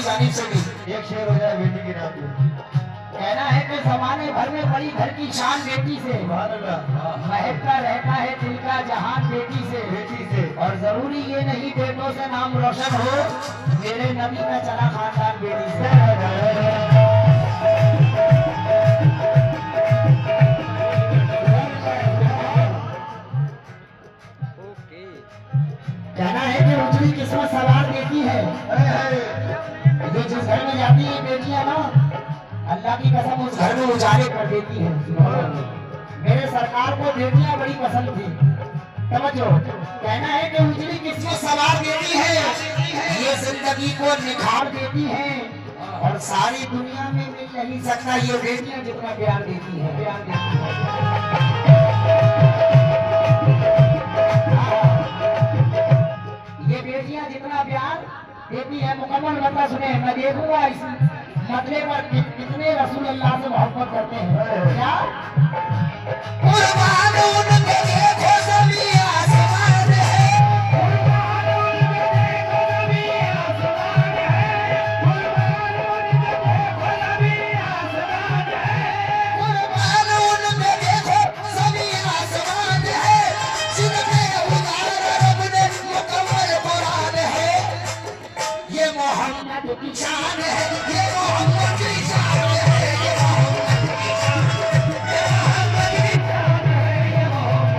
जानिब से भी एक शेर हो जाए बेटी के नाम पे। कहना है कि जमाने भर में बड़ी घर की शान बेटी से, महकता रहता है दिल का जहान बेटी से। और जरूरी ये नहीं बेटों से नाम रोशन हो, मेरे नबी का चला खानदान बेटी से। कहना है कि उजली किस्मत सवार बेटी है, ये जिस घर में जाती है बेटियां ना, अल्लाह की कसम उस घर में उजाले कर देती है। मेरे सरकार को बेटियां बड़ी पसंद थी, समझो। कहना है कि उजली किस्मत सवार बेटी है, ये जिंदगी को निखार देती है, और सारी दुनिया में मिल नहीं सकता ये बेटियां जितना प्यार देती है, प्यार देती है। ये बेटियां जितना प्यार देती है, मुकम्मल मतलब सुने, मैं देखूंगा इस मतले पर कितने रसूल अल्लाह से मोहब्बत करते हैं। क्या कुर्बान उनके देखो सभी आसमान है, कुर्बान उनके देखो सभी आसमान है, कुर्बान उनके देखो सभी आसमान है, कुर्बान उनके देखो सभी आसमान है, जिनके उतारा रब ने मुकम्मल कुरान है। ये मोहम्मद की शान है, ये मोहम्मद की शान है, ये मोहम्मद की शान है, ये मोहम्मद की शान है, ये मोहम्मद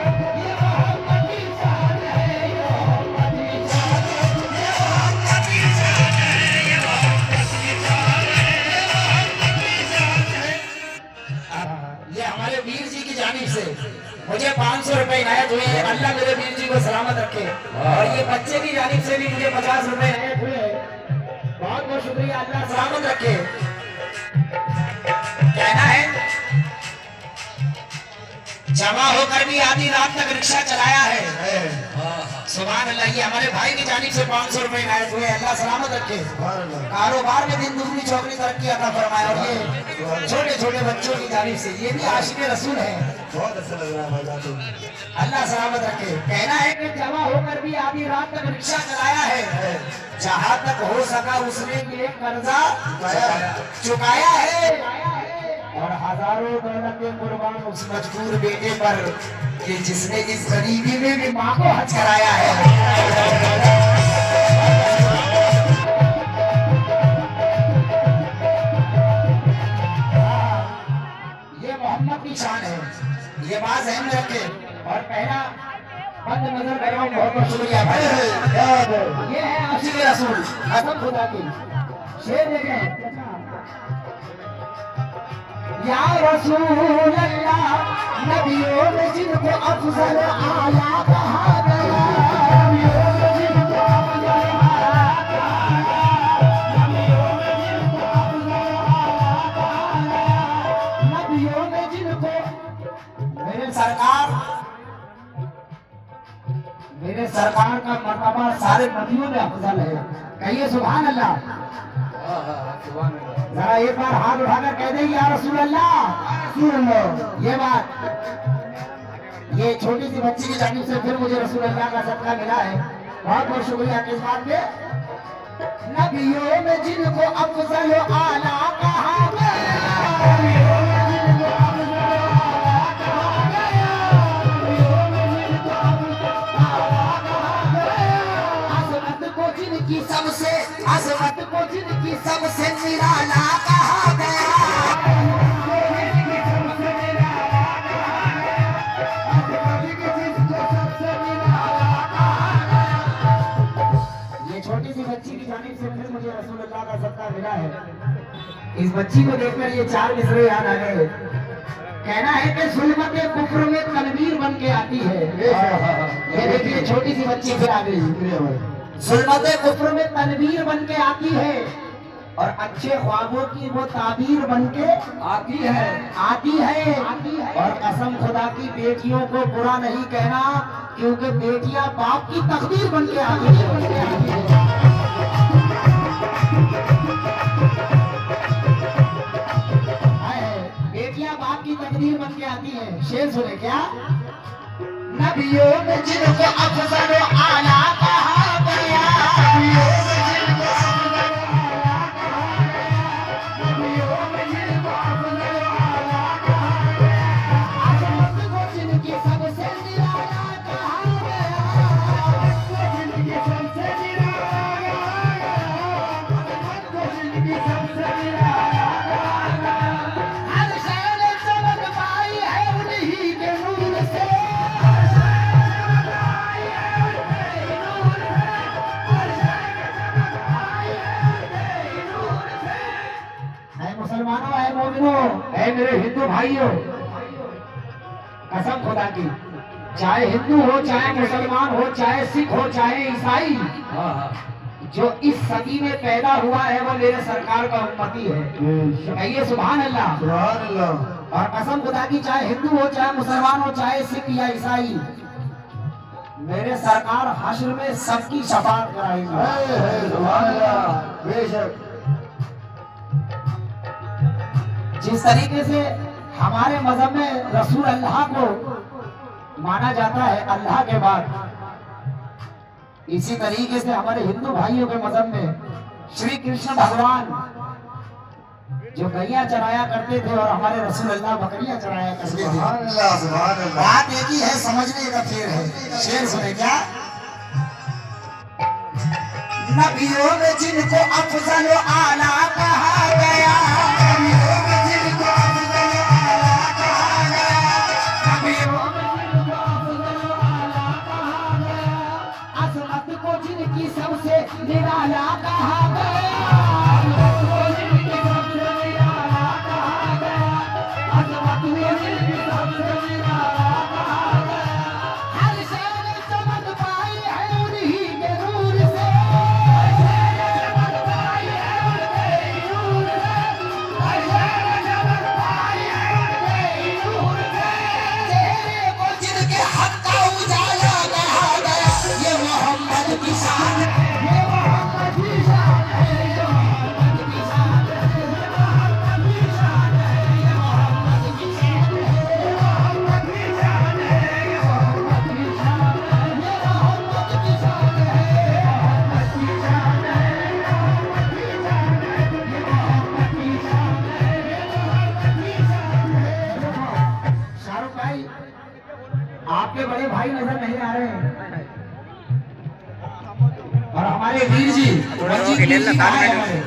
की शान है, ये मोहम्मद की शान है, ये मोहम्मद की शान है, ये मोहम्मद की शान है, ये मोहम्मद की शान है। ये हमारे वीर जी की जानिब से मुझे 500 रुपए इनायत हुए। अल्लाह मेरे वीर जी को सलामत रखे। और ये बच्चे की जानिब से भी मुझे 50 रुपए इनायत हुए। बहुत बहुत शुक्रिया, अल्लाह सलामत रखे। कहना है जमा होकर भी आधी रात तक रिक्शा चलाया है। सुभान अल्लाह। ये हमारे भाई की जानिब से 500 रुपए इनायत हुए। अल्लाह सलामत रखे, कारोबार में दिन दुगनी चौकनी तरक्की अता फरमाए। और ये छोटे छोटे बच्चों की जानिब से, ये भी आशिक रसूल है। बहुत अच्छा लग रहा है, अल्लाह सलामत रखे। कहना है कि जमा होकर भी आधी रात तक रिक्शा चलाया है, जहाँ तक हो सका उसने ये कर्जा चुकाया है। और हजारों दौलतें कुर्बान उस मजबूर बेटे पर कि जिसने इस गरीबी में भी माँ को हज कराया है। ये मोहम्मद की शान है, ये बात ज़हन में रखे। और पहला बंद नजर कराऊं, बहुत बहुत शुक्रिया भाई। ये है आशिक रसूल, कसम खुदा की। शेर देखें, या रसूल अल्लाह, नबियों में जिनको अफजल आला कहा गया, नबियों में जिनको अफजल आला कहा गया, नबियों में जिनको अफजल आला कहा गया, नबियों में जिनको। मेरे सरकार का मर्तबा सारे नबियों में अफजल है। कहिए सुभान अल्लाह। जरा एक बार हाथ उठाकर कह दे या रसूल अल्लाह। सुन लो ये बात, ये छोटी सी बच्ची की जानिब से फिर मुझे रसूल अल्लाह का सदका मिला है। बहुत बहुत शुक्रिया। किस बात पे? नबियों में जिनको अफजल आला कहा गया, नबियों में जिनको अफजल आला कहा गया, नबियों में जिनको अफजल आला कहा गया, अज़मत को जिनकी सबसे, अज़मत को जिनकी सबसे निराला कहा गया, छोटी सी बच्ची की जानिब से फिर मुझे रसूल अल्लाह का सदका मिला है। इस बच्ची को देखकर ये 4 मिसरे याद आ गए। कहना है कि जुल्मत कुफ्र में तनवीर बन के आती है। ये देखिए छोटी सी बच्ची फिर आ गई। जुल्मत कुफ्र में तनवीर बन के आती है, और अच्छे ख्वाबों की वो ताबीर बन के आती है। और कसम खुदा की बेटियों को बुरा नहीं कहना, क्योंकि बेटियां बाप की तकदीर बन के आती है। बेटियां बाप की तकदीर बन के आती है। शेर सुने क्या? नबियों में जिनको अफजल आला कहा गया, नबियों में जिनको अफजल भाइयों, कसम खुदा की, चाहे हिंदू हो, चाहे मुसलमान हो, चाहे सिख हो, चाहे ईसाई, जो इस सदी में पैदा हुआ है वो मेरे सरकार का उम्मती है। कहिए सुभान अल्लाह। सुभान अल्लाह। और कसम खुदा की, चाहे हिंदू हो, चाहे मुसलमान हो, चाहे सिख या ईसाई, मेरे सरकार हश्र में सबकी शफाअत कराएंगे। सुभान अल्लाह। बेशक। जिस तरीके से हमारे मजहब में रसूल अल्लाह को माना जाता है अल्लाह के बाद, इसी तरीके से हमारे हिंदू भाइयों के मजहब में श्री कृष्ण भगवान जो गैया चराया करते थे और हमारे रसूल अल्लाह बकरियां चराया करते थे। सुभान अल्लाह। सुभान अल्लाह। बात एक ही है, समझने का फेर है। शेर सुने क्या? नबियों में जिनको अफजल व आला कहा गया, नबियों में जिनको अफजल व आला कहा गया, नबियों में जिनको अफजल व आला कहा गया, अजमत को जिनकी सबसे निराला कहा गया, अजमत को जिनकी सबसे निराला कहा गया, अजमत को जिनकी सबसे निराला कहा गया, हर शय चमक पाई है उन्हीं के नूर से, आपके बड़े भाई नजर नहीं आ रहे हैं और हमारे वीर जी, रणजीत वीर जी कहाँ हैं हमारे?